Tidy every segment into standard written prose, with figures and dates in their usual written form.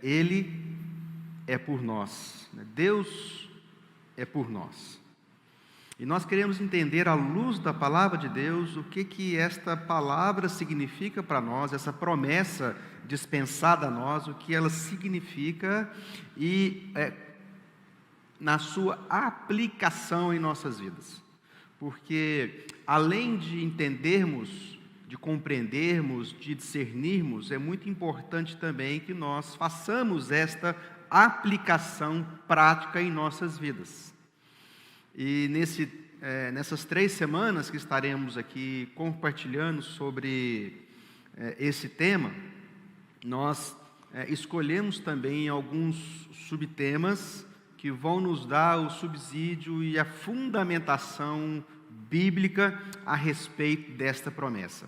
Ele é por nós, né? Deus é por nós. E nós queremos entender, à luz da palavra de Deus, o que esta palavra significa para nós, essa promessa dispensada a nós, o que ela significa e na sua aplicação em nossas vidas. Porque, além de entendermos, de compreendermos, de discernirmos, é muito importante também que nós façamos esta aplicação prática em nossas vidas. E nessas 3 semanas que estaremos aqui compartilhando sobre esse tema, nós escolhemos também alguns subtemas que vão nos dar o subsídio e a fundamentação bíblica a respeito desta promessa.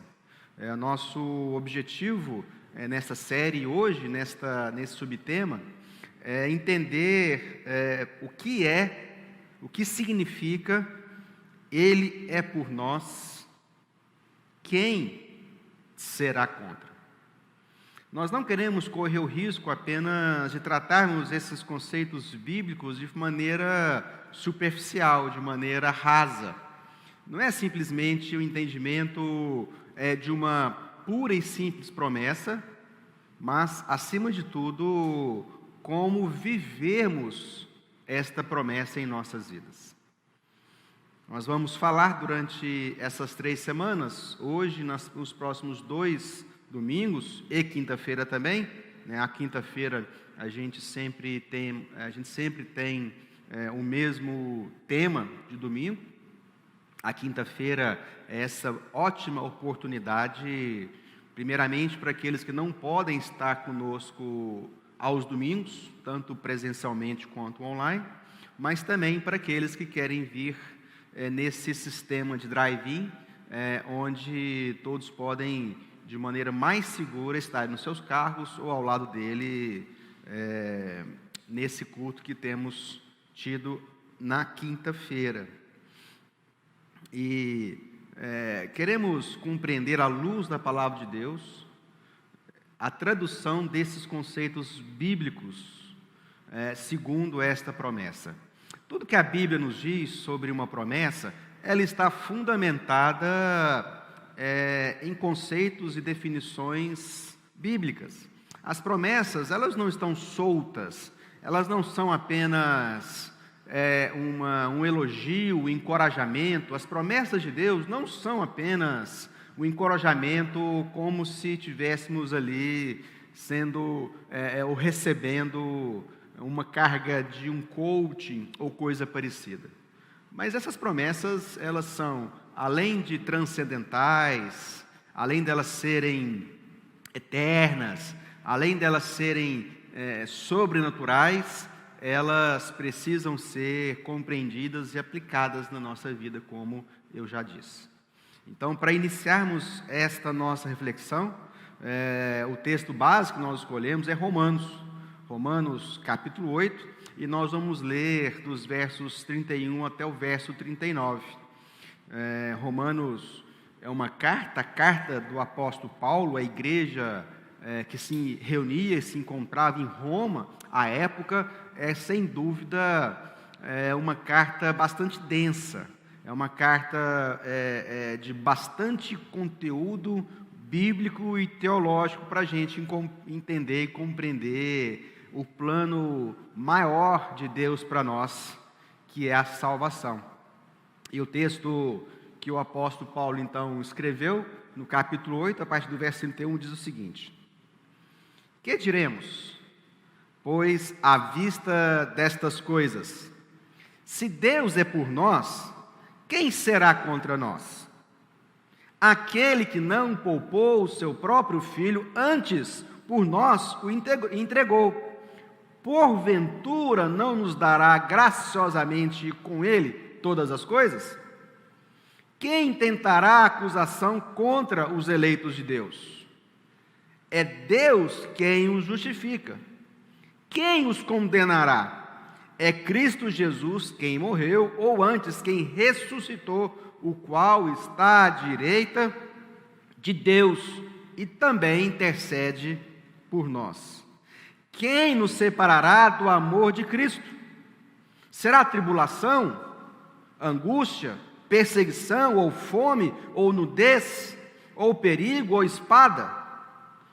Nosso objetivo nesta série hoje, nesse subtema, é entender o que significa Ele é por nós, quem será contra? Nós não queremos correr o risco apenas de tratarmos esses conceitos bíblicos de maneira superficial, de maneira rasa. Não é simplesmente o entendimento de uma pura e simples promessa, mas, acima de tudo, como vivemos esta promessa em nossas vidas. Nós vamos falar durante essas 3 semanas, hoje, nos próximos 2 domingos e quinta-feira também, né? A quinta-feira a gente sempre tem o mesmo tema de domingo. A quinta-feira é essa ótima oportunidade, primeiramente para aqueles que não podem estar conosco aos domingos, tanto presencialmente quanto online, mas também para aqueles que querem vir nesse sistema de drive-in, onde todos podem, de maneira mais segura, estar nos seus carros ou ao lado dele, nesse culto que temos tido na quinta-feira. E queremos compreender, à luz da palavra de Deus, a tradução desses conceitos bíblicos segundo esta promessa. Tudo que a Bíblia nos diz sobre uma promessa, ela está fundamentada em conceitos e definições bíblicas. As promessas, elas não estão soltas, elas não são apenas um elogio, um encorajamento. As promessas de Deus não são apenas um encorajamento como se estivéssemos ali ou recebendo uma carga de um coaching ou coisa parecida. Mas essas promessas, elas são, além de transcendentais, além delas serem eternas, além delas serem sobrenaturais, elas precisam ser compreendidas e aplicadas na nossa vida, como eu já disse. Então, para iniciarmos esta nossa reflexão, o texto básico que nós escolhemos é Romanos capítulo 8, e nós vamos ler dos versos 31 até o verso 39. Romanos é uma carta, a carta do apóstolo Paulo, à igreja que se reunia e se encontrava em Roma, à época, sem dúvida, uma carta bastante densa, é uma carta de bastante conteúdo bíblico e teológico para a gente entender e compreender o plano maior de Deus para nós, que é a salvação. E o texto que o apóstolo Paulo, então, escreveu, no capítulo 8, a partir do verso 31, diz o seguinte: Que diremos, pois, à vista destas coisas? Se Deus é por nós, quem será contra nós? Aquele que não poupou o seu próprio filho, antes por nós o entregou, porventura não nos dará graciosamente com ele todas as coisas? Quem tentará acusação contra os eleitos de Deus? É Deus quem os justifica. Quem os condenará? É Cristo Jesus quem morreu, ou antes, quem ressuscitou, o qual está à direita de Deus e também intercede por nós. Quem nos separará do amor de Cristo? Será tribulação, angústia, perseguição, ou fome, ou nudez, ou perigo, ou espada?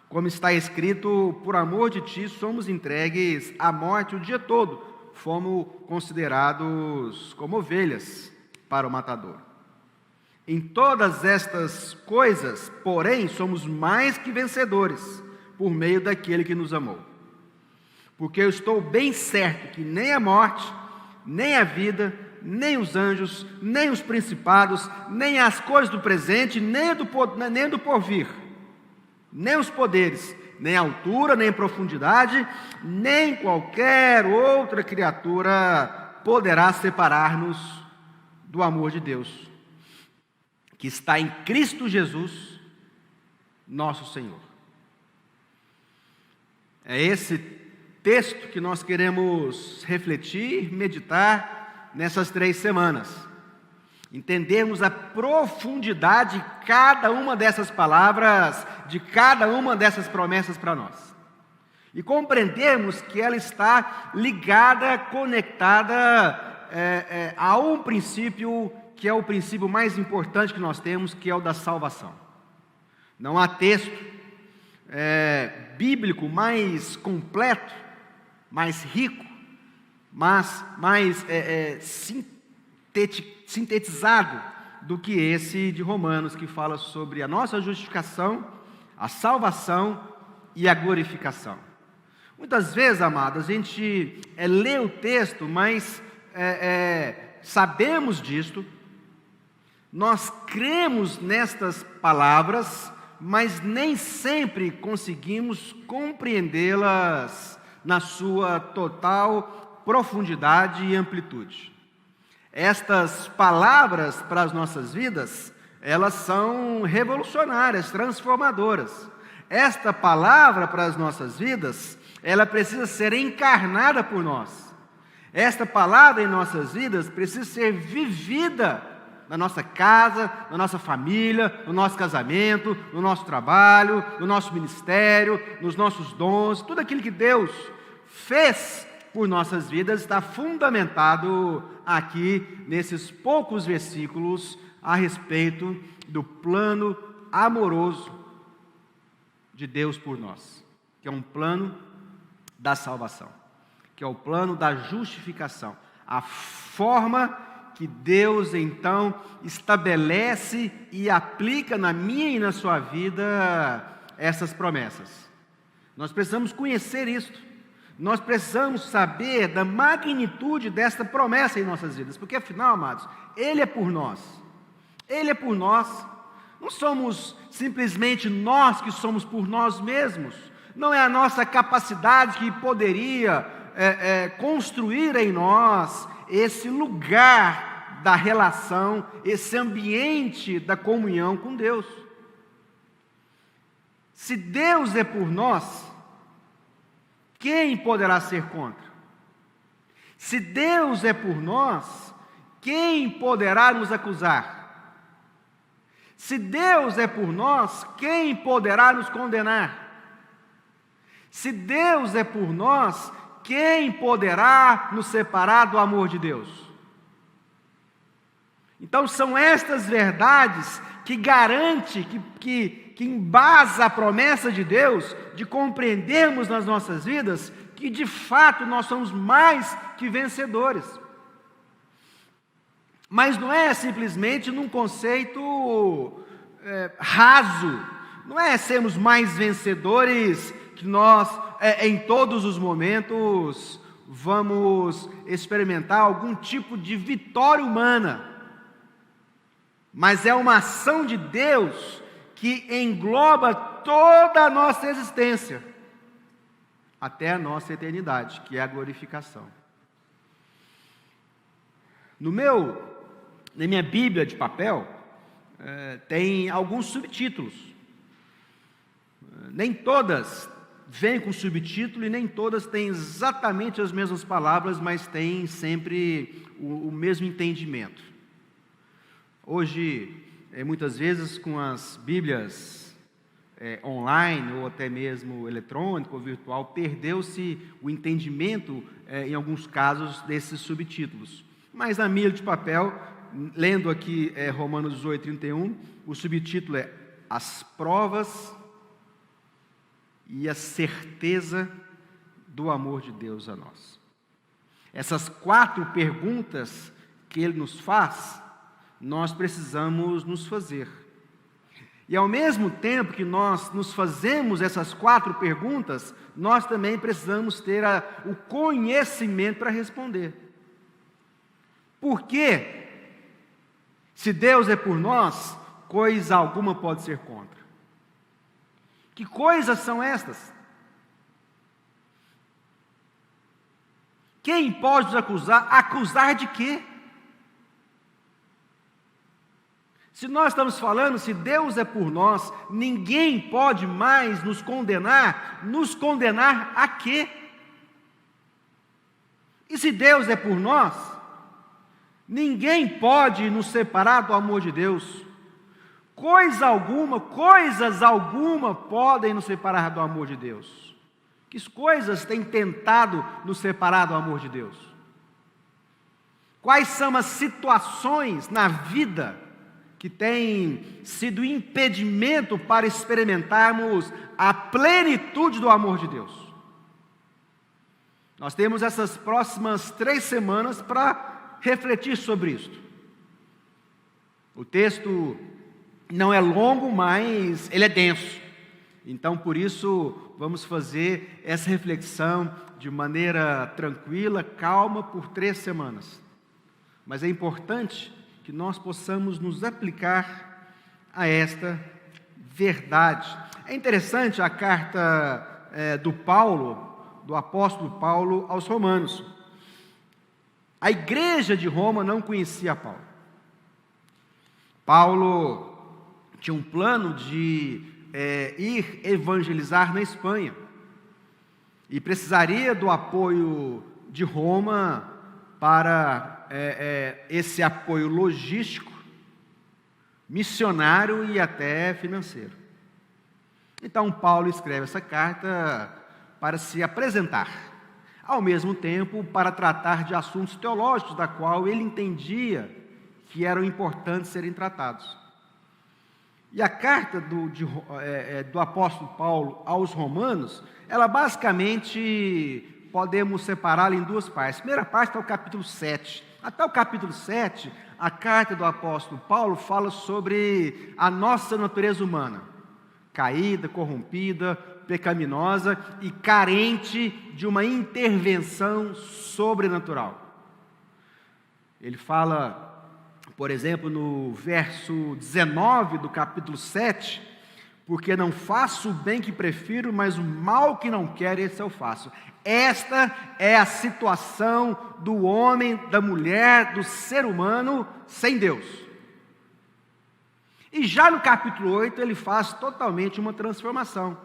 Como está escrito, por amor de ti somos entregues à morte o dia todo, fomos considerados como ovelhas para o matador. Em todas estas coisas, porém, somos mais que vencedores, por meio daquele que nos amou. Porque eu estou bem certo que nem a morte, nem a vida, nem os anjos, nem os principados, nem as coisas do presente, nem do porvir, nem os poderes, nem a altura, nem a profundidade, nem qualquer outra criatura poderá separar-nos do amor de Deus, que está em Cristo Jesus, nosso Senhor. É esse texto que nós queremos refletir, meditar nessas 3 semanas. Entendermos a profundidade de cada uma dessas palavras, de cada uma dessas promessas para nós. E compreendermos que ela está ligada, conectada a um princípio que é o princípio mais importante que nós temos, que é o da salvação. Não há texto bíblico mais completo, mais rico, mas mais sintetizado do que esse de Romanos, que fala sobre a nossa justificação, a salvação e a glorificação. Muitas vezes, amados, a gente lê o texto, mas sabemos disto, nós cremos nestas palavras, mas nem sempre conseguimos compreendê-las na sua total profundidade e amplitude. Estas palavras para as nossas vidas, elas são revolucionárias, transformadoras. Esta palavra para as nossas vidas, ela precisa ser encarnada por nós. Esta palavra em nossas vidas precisa ser vivida na nossa casa, na nossa família, no nosso casamento, no nosso trabalho, no nosso ministério, nos nossos dons. Tudo aquilo que Deus fez por nossas vidas está fundamentado aqui nesses poucos versículos a respeito do plano amoroso de Deus por nós, que é um plano da salvação, que é o plano da justificação, a forma que Deus então estabelece e aplica na minha e na sua vida essas promessas. Nós precisamos conhecer isto, nós precisamos saber da magnitude desta promessa em nossas vidas, porque afinal, amados, Ele é por nós, Ele é por nós, não somos simplesmente nós que somos por nós mesmos, não é a nossa capacidade que poderia construir em nós esse lugar da relação, esse ambiente da comunhão com Deus. Se Deus é por nós, quem poderá ser contra? Se Deus é por nós, quem poderá nos acusar? Se Deus é por nós, quem poderá nos condenar? Se Deus é por nós, quem poderá nos separar do amor de Deus? Então são estas verdades que garante, que embasa a promessa de Deus de compreendermos nas nossas vidas que de fato nós somos mais que vencedores. Mas não é simplesmente num conceito raso, não é sermos mais vencedores que nós em todos os momentos vamos experimentar algum tipo de vitória humana, mas é uma ação de Deus que engloba toda a nossa existência, até a nossa eternidade, que é a glorificação. Na minha Bíblia de papel, tem alguns subtítulos. Nem todas vêm com subtítulo e nem todas têm exatamente as mesmas palavras, mas têm sempre o mesmo entendimento. Hoje, muitas vezes com as Bíblias online, ou até mesmo eletrônico ou virtual, perdeu-se o entendimento, em alguns casos, desses subtítulos. Mas na milha de papel, lendo aqui Romanos 18, 31, o subtítulo é As provas e a certeza do amor de Deus a nós. Essas 4 perguntas que ele nos faz, nós precisamos nos fazer. E ao mesmo tempo que nós nos fazemos essas 4 perguntas, nós também precisamos ter o conhecimento para responder. Por quê? Se Deus é por nós, coisa alguma pode ser contra. Que coisas são estas? Quem pode nos acusar? Acusar de quê? Se nós estamos falando, se Deus é por nós, ninguém pode mais nos condenar a quê? E se Deus é por nós, ninguém pode nos separar do amor de Deus. Coisas alguma podem nos separar do amor de Deus. Que coisas têm tentado nos separar do amor de Deus? Quais são as situações na vida que têm sido impedimento para experimentarmos a plenitude do amor de Deus? Nós temos essas próximas 3 semanas para refletir sobre isso. O texto não é longo, mas ele é denso. Então, por isso, vamos fazer essa reflexão de maneira tranquila, calma, por 3 semanas. Mas é importante que nós possamos nos aplicar a esta verdade. É interessante a carta do apóstolo Paulo aos Romanos. A igreja de Roma não conhecia Paulo. Paulo tinha um plano de ir evangelizar na Espanha e precisaria do apoio de Roma para esse apoio logístico, missionário e até financeiro. Então Paulo escreve essa carta para se apresentar, ao mesmo tempo para tratar de assuntos teológicos da qual ele entendia que eram importantes serem tratados. E a carta do apóstolo Paulo aos Romanos, ela basicamente podemos separá-la em 2 partes. A primeira parte está o capítulo 7. Até o capítulo 7, a carta do apóstolo Paulo fala sobre a nossa natureza humana, caída, corrompida, pecaminosa e carente de uma intervenção sobrenatural. Ele fala, por exemplo, no verso 19 do capítulo 7, porque não faço o bem que prefiro, mas o mal que não quero, esse eu faço. Esta é a situação do homem, da mulher, do ser humano sem Deus. E já no capítulo 8 ele faz totalmente uma transformação.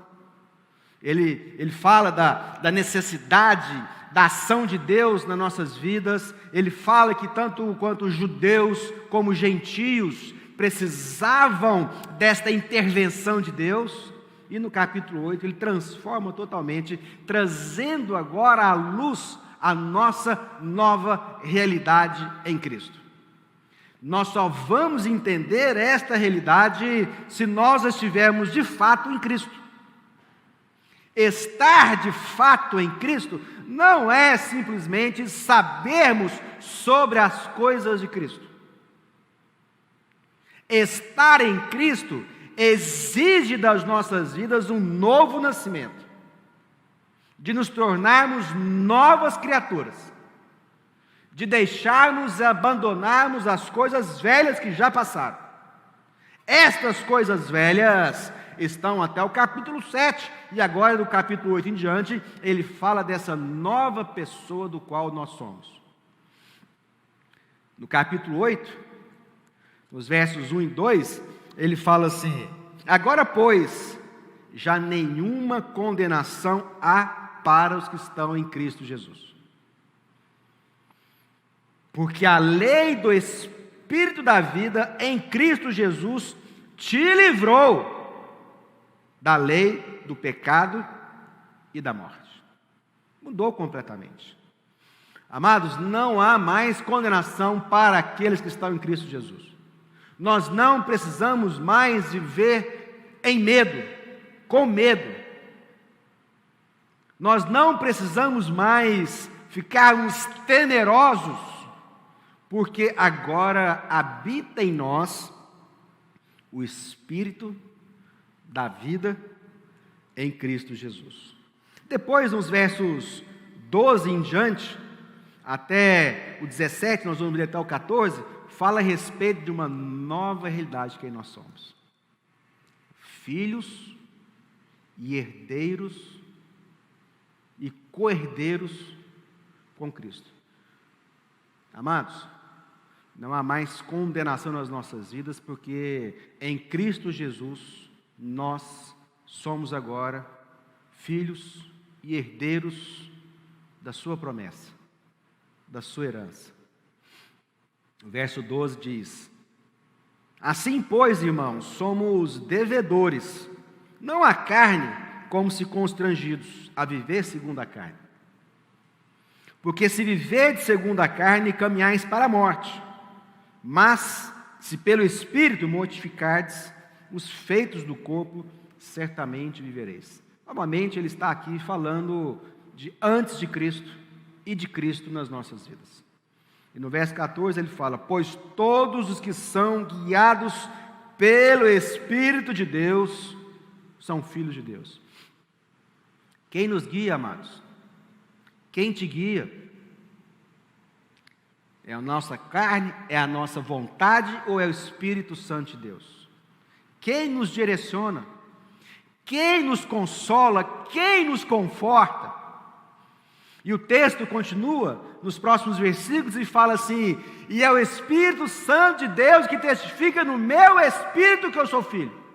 Ele fala da necessidade da ação de Deus nas nossas vidas. Ele fala que tanto quanto judeus como gentios precisavam desta intervenção de Deus. E no capítulo 8 ele transforma totalmente, trazendo agora à luz a nossa nova realidade em Cristo. Nós só vamos entender esta realidade se nós estivermos de fato em Cristo. Estar de fato em Cristo não é simplesmente sabermos sobre as coisas de Cristo. Estar em Cristo exige das nossas vidas um novo nascimento, de nos tornarmos novas criaturas, de deixarmos e abandonarmos as coisas velhas que já passaram. Estas coisas velhas estão até o capítulo 7, e agora do capítulo 8 em diante, ele fala dessa nova pessoa do qual nós somos. No capítulo 8, nos versos 1 e 2, ele fala assim: agora, pois, já nenhuma condenação há para os que estão em Cristo Jesus. Porque a lei do Espírito da vida em Cristo Jesus te livrou da lei, do pecado e da morte. Mudou completamente. Amados, não há mais condenação para aqueles que estão em Cristo Jesus. Nós não precisamos mais viver em medo, com medo. Nós não precisamos mais ficarmos temerosos, porque agora habita em nós o Espírito da vida em Cristo Jesus. Depois, nos versos 12 em diante, até o 17, nós vamos ler até o 14, fala a respeito de uma nova realidade que nós somos. Filhos e herdeiros e co-herdeiros com Cristo. Amados, não há mais condenação nas nossas vidas, porque em Cristo Jesus nós somos agora filhos e herdeiros da sua promessa, da sua herança. O verso 12 diz: assim, pois, irmãos, somos devedores, não à carne, como se constrangidos a viver segundo a carne. Porque se viverdes segundo a carne, caminhais para a morte. Mas, se pelo Espírito mortificardes os feitos do corpo, certamente vivereis. Novamente, ele está aqui falando de antes de Cristo e de Cristo nas nossas vidas. E no verso 14 ele fala: pois todos os que são guiados pelo Espírito de Deus são filhos de Deus. Quem nos guia, amados? Quem te guia? É a nossa carne, é a nossa vontade ou é o Espírito Santo de Deus? Quem nos direciona? Quem nos consola? Quem nos conforta? E o texto continua nos próximos versículos e fala assim: e é o Espírito Santo de Deus que testifica no meu espírito que eu sou filho.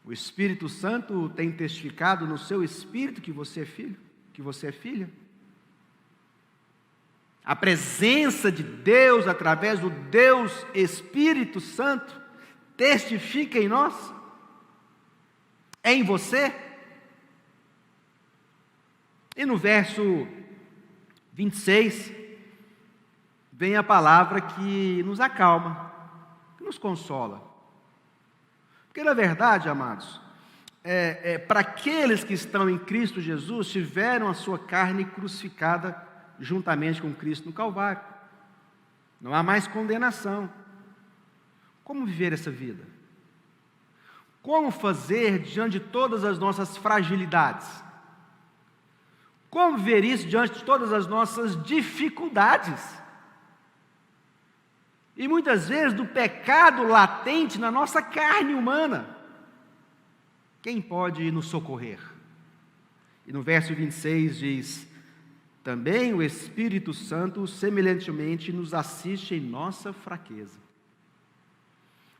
O Espírito Santo tem testificado no seu espírito que você é filho, que você é filha. A presença de Deus através do Deus Espírito Santo testifica em nós, é em você. E no verso 26, vem a palavra que nos acalma, que nos consola. Porque, na verdade, amados, para aqueles que estão em Cristo Jesus, tiveram a sua carne crucificada juntamente com Cristo no Calvário. Não há mais condenação. Como viver essa vida? Como fazer diante de todas as nossas fragilidades? Como ver isso diante de todas as nossas dificuldades? E muitas vezes do pecado latente na nossa carne humana. Quem pode nos socorrer? E no verso 26 diz: também o Espírito Santo semelhantemente nos assiste em nossa fraqueza.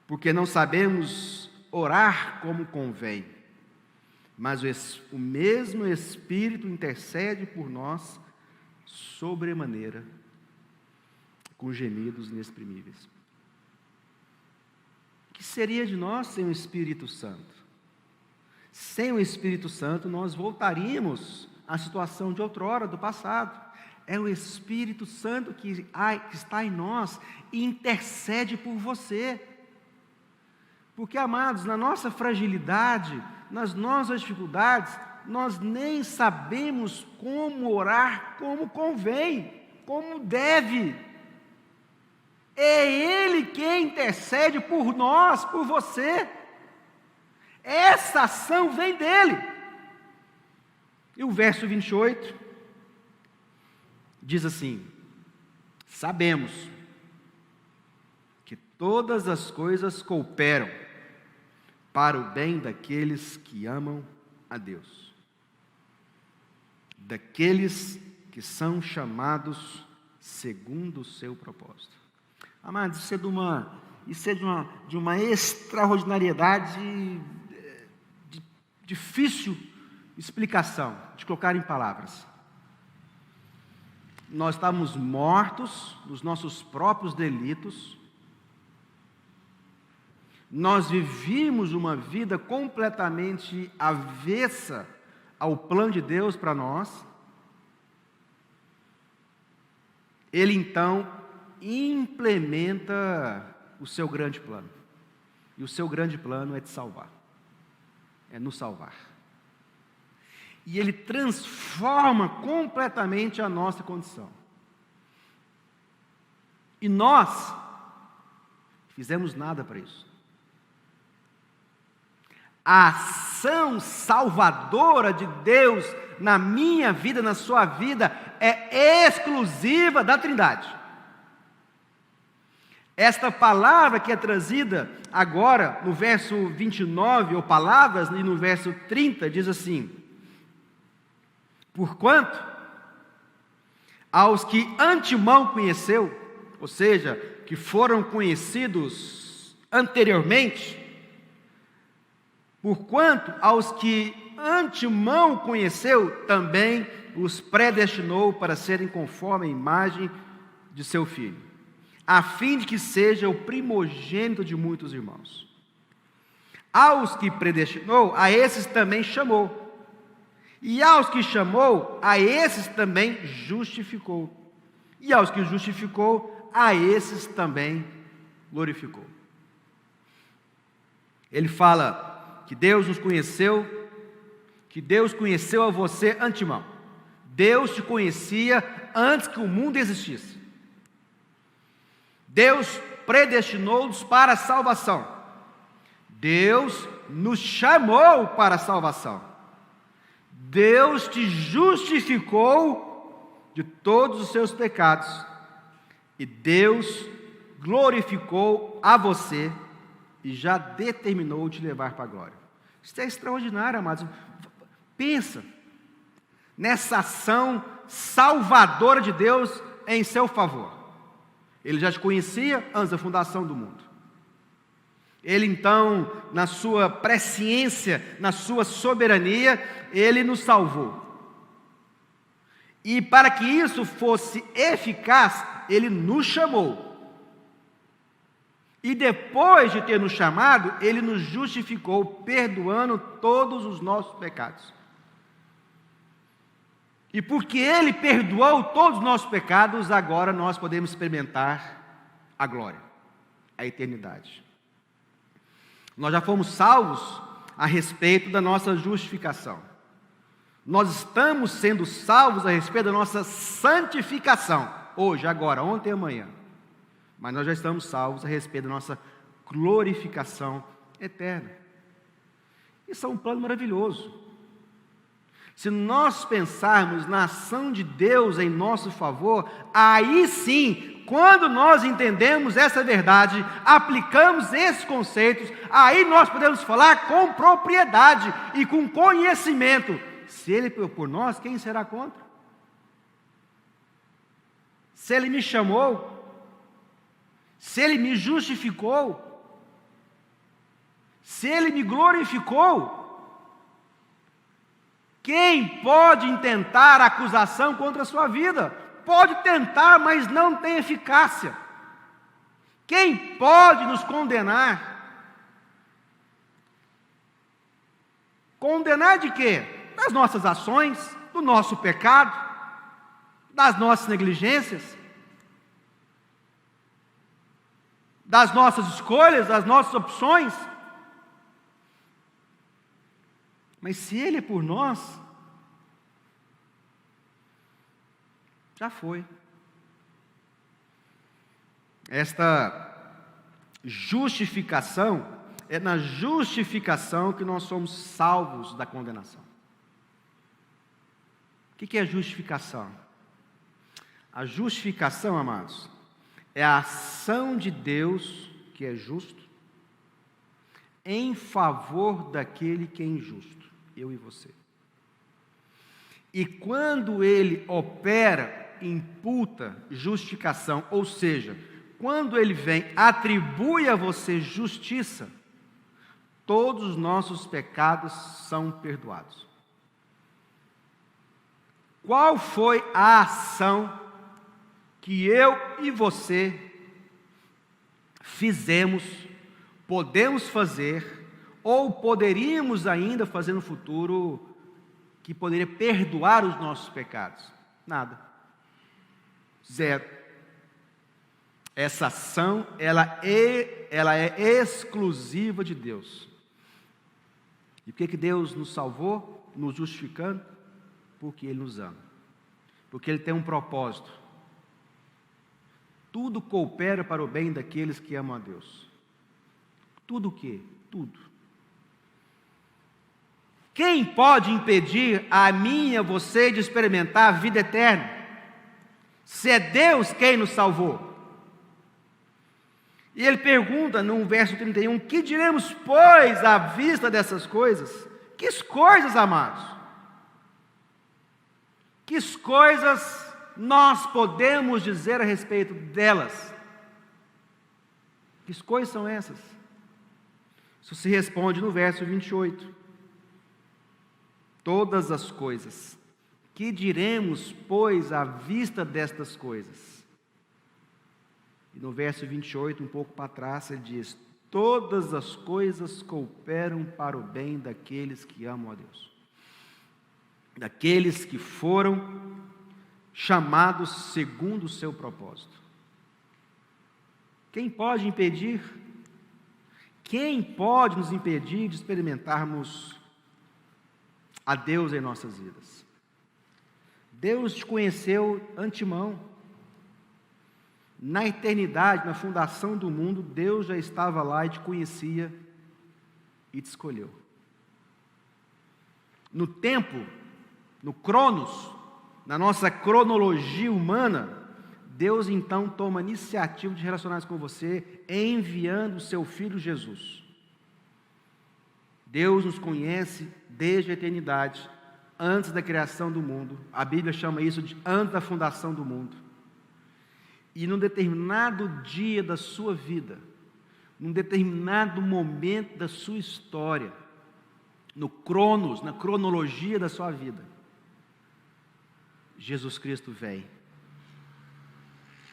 Porque não sabemos orar como convém, mas o mesmo Espírito intercede por nós sobremaneira, com gemidos inexprimíveis. O que seria de nós sem o Espírito Santo? Sem o Espírito Santo, nós voltaríamos à situação de outrora, do passado. É o Espírito Santo que está em nós e intercede por você. Porque, amados, na nossa fragilidade, nas nossas dificuldades, nós nem sabemos como orar como convém, como deve. É Ele quem intercede por nós, por você. Essa ação vem dEle. E o verso 28 diz assim: sabemos que todas as coisas cooperam para o bem daqueles que amam a Deus, daqueles que são chamados segundo o seu propósito. Amados, isso é de uma extraordinariedade difícil explicação, de colocar em palavras. Nós estávamos mortos nos nossos próprios delitos, nós vivíamos uma vida completamente avessa ao plano de Deus para nós, Ele então implementa o seu grande plano. E o seu grande plano é te salvar, é nos salvar. E Ele transforma completamente a nossa condição. E nós fizemos nada para isso. A ação salvadora de Deus na minha vida, na sua vida, é exclusiva da Trindade. Esta palavra que é trazida agora no verso 29, ou palavras, e no verso 30, diz assim: porquanto aos que antemão conheceu, ou seja, que foram conhecidos anteriormente, porquanto aos que antemão conheceu, também os predestinou para serem conforme a imagem de seu Filho, a fim de que seja o primogênito de muitos irmãos. Aos que predestinou, a esses também chamou. E aos que chamou, a esses também justificou. E aos que justificou, a esses também glorificou. Ele fala que Deus nos conheceu, que Deus conheceu a você antemão. Deus te conhecia antes que o mundo existisse. Deus predestinou-nos para a salvação. Deus nos chamou para a salvação. Deus te justificou de todos os seus pecados. E Deus glorificou a você e já determinou te levar para a glória. Isso é extraordinário, amados. Pensa nessa ação salvadora de Deus em seu favor. Ele já te conhecia antes da fundação do mundo. Ele então, na sua presciência, na sua soberania, Ele nos salvou. E para que isso fosse eficaz, Ele nos chamou. E depois de ter nos chamado, Ele nos justificou, perdoando todos os nossos pecados. E porque Ele perdoou todos os nossos pecados, agora nós podemos experimentar a glória, a eternidade. Nós já fomos salvos a respeito da nossa justificação. Nós estamos sendo salvos a respeito da nossa santificação. Hoje, agora, ontem e amanhã. Mas nós já estamos salvos a respeito da nossa glorificação eterna. Isso é um plano maravilhoso. Se nós pensarmos na ação de Deus em nosso favor, aí sim, quando nós entendemos essa verdade, aplicamos esses conceitos, aí nós podemos falar com propriedade e com conhecimento. Se Ele por nós, quem será contra? Se Ele me chamou, se Ele me justificou, se Ele me glorificou, quem pode intentar acusação contra a sua vida? Pode tentar, mas não tem eficácia. Quem pode nos condenar? Condenar de quê? Das nossas ações, do nosso pecado, das nossas negligências, das nossas escolhas, das nossas opções. Mas se Ele é por nós, já foi. Esta justificação, é na justificação que nós somos salvos da condenação. O que é justificação? A justificação, amados, é a ação de Deus, que é justo, em favor daquele que é injusto. Eu e você. E quando Ele opera, imputa justificação, ou seja, quando Ele vem, atribui a você justiça, todos os nossos pecados são perdoados. Qual foi a ação que eu e você fizemos podemos fazer, ou poderíamos ainda fazer no futuro, que poderia perdoar os nossos pecados? Nada. Zero. Essa ação, ela é exclusiva de Deus. E por que Deus nos salvou, nos justificando? Porque Ele nos ama. Porque Ele tem um propósito. Tudo coopera para o bem daqueles que amam a Deus. Tudo o quê? Tudo. Quem pode impedir a mim e a você de experimentar a vida eterna? Se é Deus quem nos salvou. E ele pergunta no verso 31, que diremos, pois, à vista dessas coisas? Que coisas, amados? Que coisas nós podemos dizer a respeito delas? Que coisas são essas? Isso se responde no verso 28. Todas as coisas. Que diremos, pois, à vista destas coisas? E no verso 28, um pouco para trás, ele diz: todas as coisas cooperam para o bem daqueles que amam a Deus, daqueles que foram chamados segundo o seu propósito. Quem pode impedir? Quem pode nos impedir de experimentarmos a Deus em nossas vidas? Deus te conheceu antemão. Na eternidade, na fundação do mundo, Deus já estava lá e te conhecia e te escolheu. No tempo, no Cronos, na nossa cronologia humana, Deus então toma a iniciativa de relacionar-se com você, enviando o seu Filho Jesus. Deus nos conhece desde a eternidade, antes da criação do mundo. A Bíblia chama isso de antes da fundação do mundo. E num determinado dia da sua vida, num determinado momento da sua história, no Cronos, na cronologia da sua vida, Jesus Cristo vem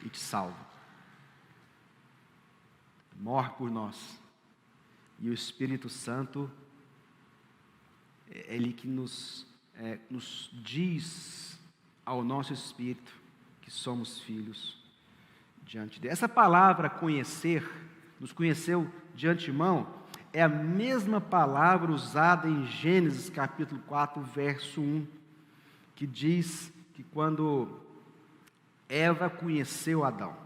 e te salva. Morre por nós. E o Espírito Santo é Ele que nos diz ao nosso espírito que somos filhos diante dele. Essa palavra conhecer, nos conheceu de antemão, é a mesma palavra usada em Gênesis capítulo 4, verso 1, que diz que quando Eva conheceu Adão,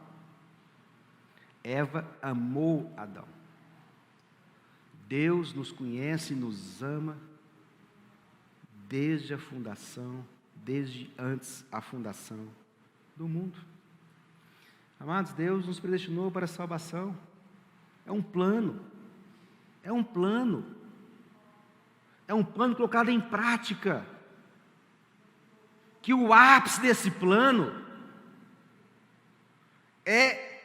Eva amou Adão. Deus nos conhece e nos ama desde a fundação, desde antes a fundação do mundo. Amados, Deus nos predestinou para a salvação. É um plano. É um plano. É um plano colocado em prática. Que o ápice desse plano é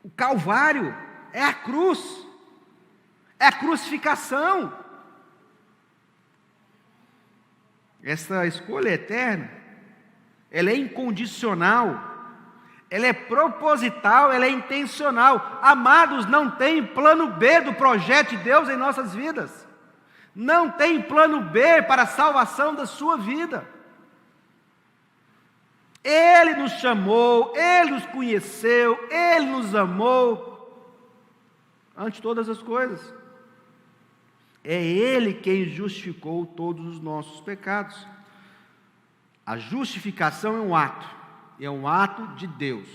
o Calvário, é a cruz, é a crucificação. Essa escolha eterna, ela é incondicional, ela é proposital, ela é intencional. Amados, não tem plano B do projeto de Deus em nossas vidas. Não tem plano B para a salvação da sua vida. Ele nos chamou, Ele nos conheceu, Ele nos amou, ante todas as coisas. É Ele quem justificou todos os nossos pecados. A justificação é um ato de Deus.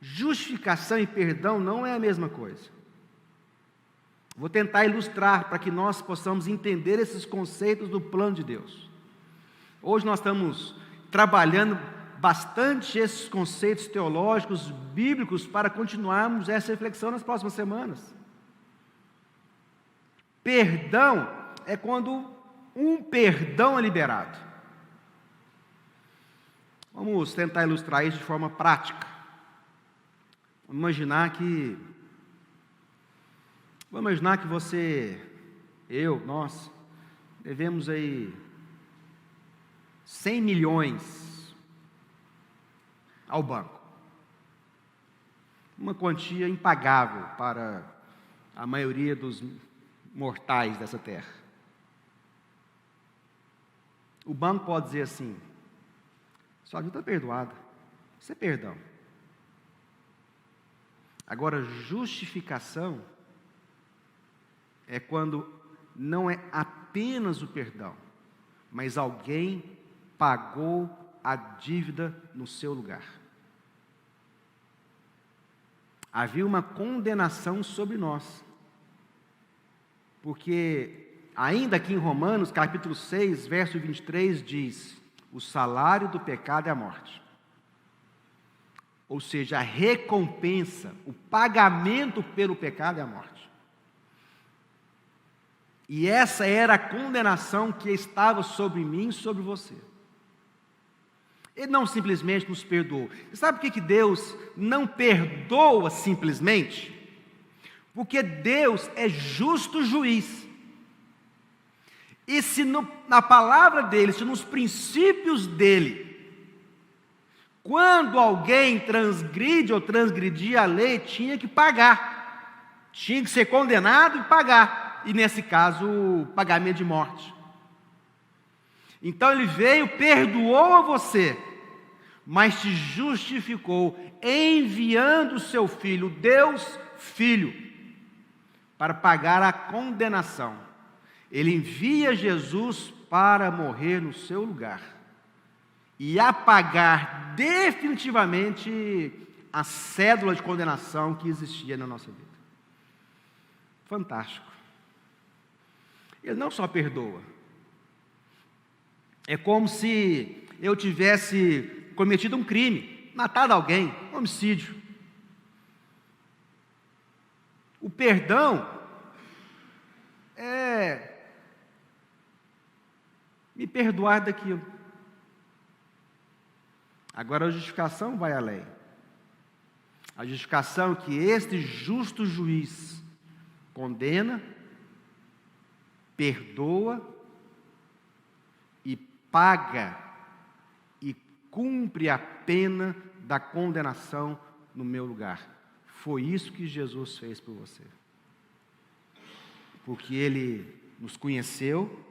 Justificação e perdão não é a mesma coisa. Vou tentar ilustrar para que nós possamos entender esses conceitos do plano de Deus. Hoje nós estamos trabalhando bastante esses conceitos teológicos, bíblicos, para continuarmos essa reflexão nas próximas semanas. Perdão é quando um perdão é liberado. Vamos tentar ilustrar isso de forma prática. Vamos imaginar que você, nós, devemos aí 100 milhões ao banco. uma quantia impagável para a maioria dos mortais dessa terra. O banco pode dizer assim: sua vida está perdoada, isso é perdão. Agora, justificação é quando não é apenas o perdão, mas alguém pagou a dívida no seu lugar. Havia uma condenação sobre nós, porque ainda aqui em Romanos, capítulo 6, verso 23, diz: o salário do pecado é a morte. Ou seja, a recompensa, o pagamento pelo pecado é a morte. E essa era a condenação que estava sobre mim e sobre você. Ele não simplesmente nos perdoou. E sabe por que Deus não perdoa simplesmente? Porque Deus é justo juiz. E se na palavra dele, se nos princípios dele, quando alguém transgride ou transgredia a lei, tinha que pagar. Tinha que ser condenado e pagar. E nesse caso, o pagamento de morte. Então ele veio, perdoou a você, mas te justificou, enviando o seu Filho, Deus Filho, para pagar a condenação. Ele envia Jesus para morrer no seu lugar e apagar definitivamente a cédula de condenação que existia na nossa vida. Fantástico. Ele não só perdoa, é como se eu tivesse cometido um crime, matado alguém, homicídio. O perdão é me perdoar daquilo. Agora a justificação vai além. A justificação é que este justo juiz condena, perdoa e paga e cumpre a pena da condenação no meu lugar. Foi isso que Jesus fez por você. Porque Ele nos conheceu,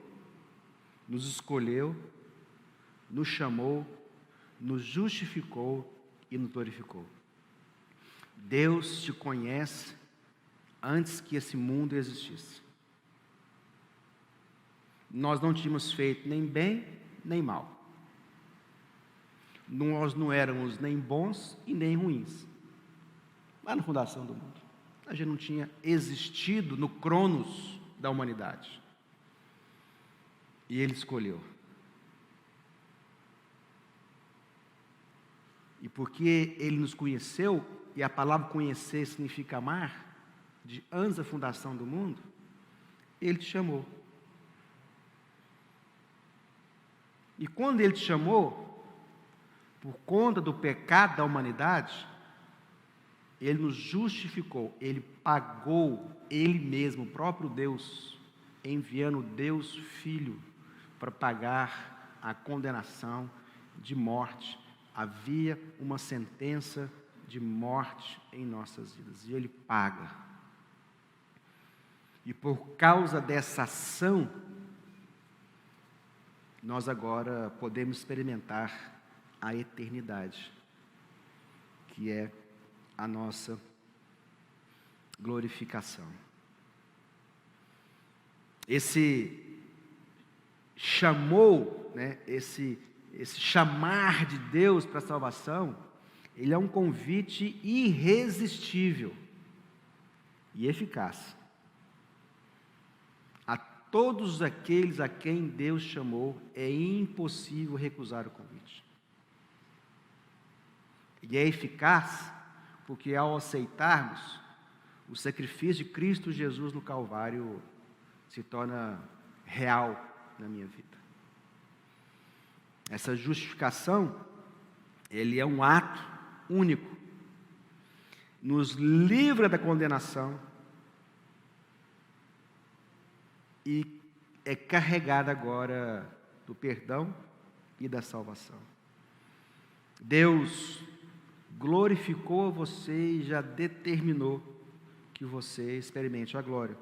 nos escolheu, nos chamou, nos justificou e nos glorificou. Deus te conhece antes que esse mundo existisse. Nós não tínhamos feito nem bem, nem mal. Nós não éramos nem bons e nem ruins. Lá na fundação do mundo. A gente não tinha existido no cronos da humanidade. E Ele escolheu. E porque Ele nos conheceu, e a palavra conhecer significa amar, de antes da fundação do mundo, Ele te chamou. E quando Ele te chamou, por conta do pecado da humanidade, Ele nos justificou, Ele pagou Ele mesmo, o próprio Deus, enviando o Deus Filho para pagar a condenação de morte. Havia uma sentença de morte em nossas vidas, e Ele paga. E por causa dessa ação, nós agora podemos experimentar a eternidade, que é a nossa glorificação. Esse chamou, esse chamar de Deus para a salvação, ele é um convite irresistível e eficaz a todos aqueles a quem Deus chamou. É impossível recusar o convite. E é eficaz porque, ao aceitarmos, o sacrifício de Cristo Jesus no Calvário se torna real na minha vida. Essa justificação, ele é um ato único, nos livra da condenação e é carregada agora do perdão e da salvação. Deus glorificou a você e já determinou que você experimente a glória.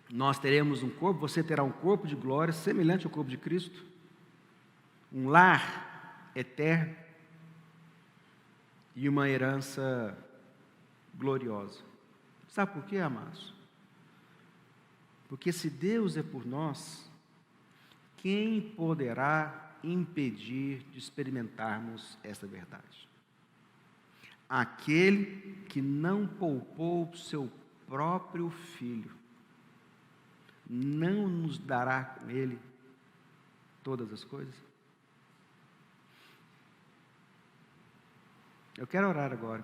Nós teremos um corpo, você terá um corpo de glória semelhante ao corpo de Cristo, um lar eterno e uma herança gloriosa. Sabe por quê, amados? Porque se Deus é por nós, quem poderá impedir de experimentarmos essa verdade? Aquele que não poupou seu próprio Filho, não nos dará com Ele todas as coisas? Eu quero orar agora.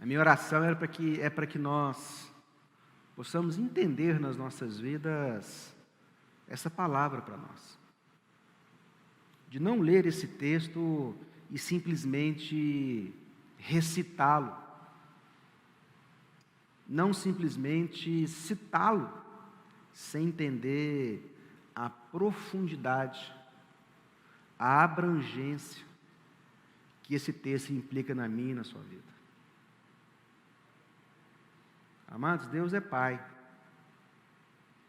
A minha oração é para que nós possamos entender nas nossas vidas essa palavra para nós. De não ler esse texto e simplesmente recitá-lo. Não simplesmente citá-lo, sem entender a profundidade, a abrangência que esse texto implica na minha e na sua vida. Amados, Deus é Pai.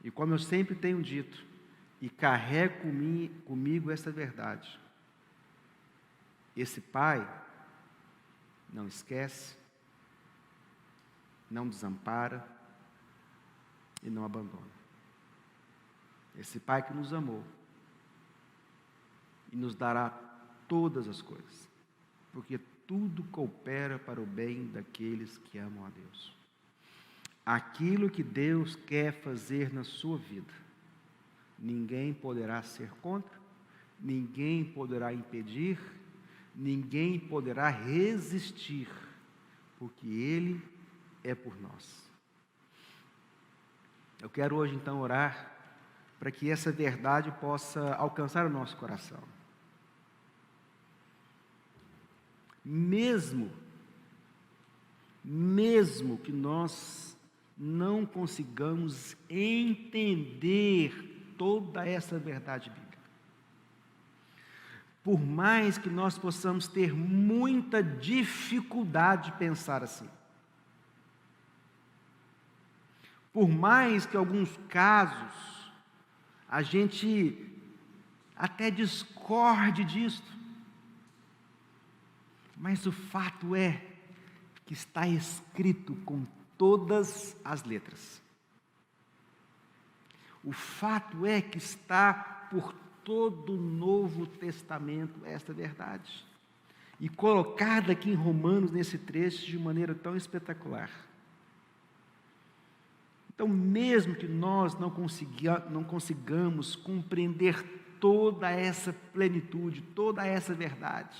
E como eu sempre tenho dito, e carrego comigo essa verdade, esse Pai não esquece, não desampara e não abandona. Esse Pai que nos amou e nos dará todas as coisas, porque tudo coopera para o bem daqueles que amam a Deus. Aquilo que Deus quer fazer na sua vida, ninguém poderá ser contra, ninguém poderá impedir, ninguém poderá resistir, porque Ele é por nós. Eu quero hoje então orar para que essa verdade possa alcançar o nosso coração. Mesmo que nós não consigamos entender toda essa verdade bíblica, por mais que nós possamos ter muita dificuldade de pensar assim, por mais que em alguns casos a gente até discorde disto, mas o fato é que está escrito com todas as letras. O fato é que está por todo o Novo Testamento esta verdade, e colocada aqui em Romanos, nesse trecho, de maneira tão espetacular. Então, mesmo que nós não consigamos compreender toda essa plenitude, toda essa verdade,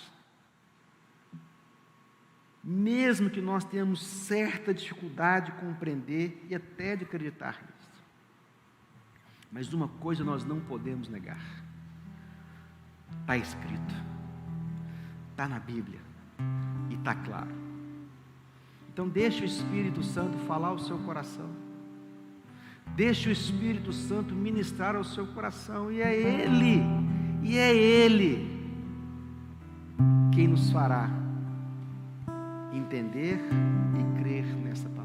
mesmo que nós tenhamos certa dificuldade de compreender e até de acreditar nisso, mas uma coisa nós não podemos negar: está escrito, está na Bíblia e está claro. Então deixe o Espírito Santo falar ao seu coração, deixe o Espírito Santo ministrar ao seu coração, e é Ele quem nos fará entender e crer nessa palavra.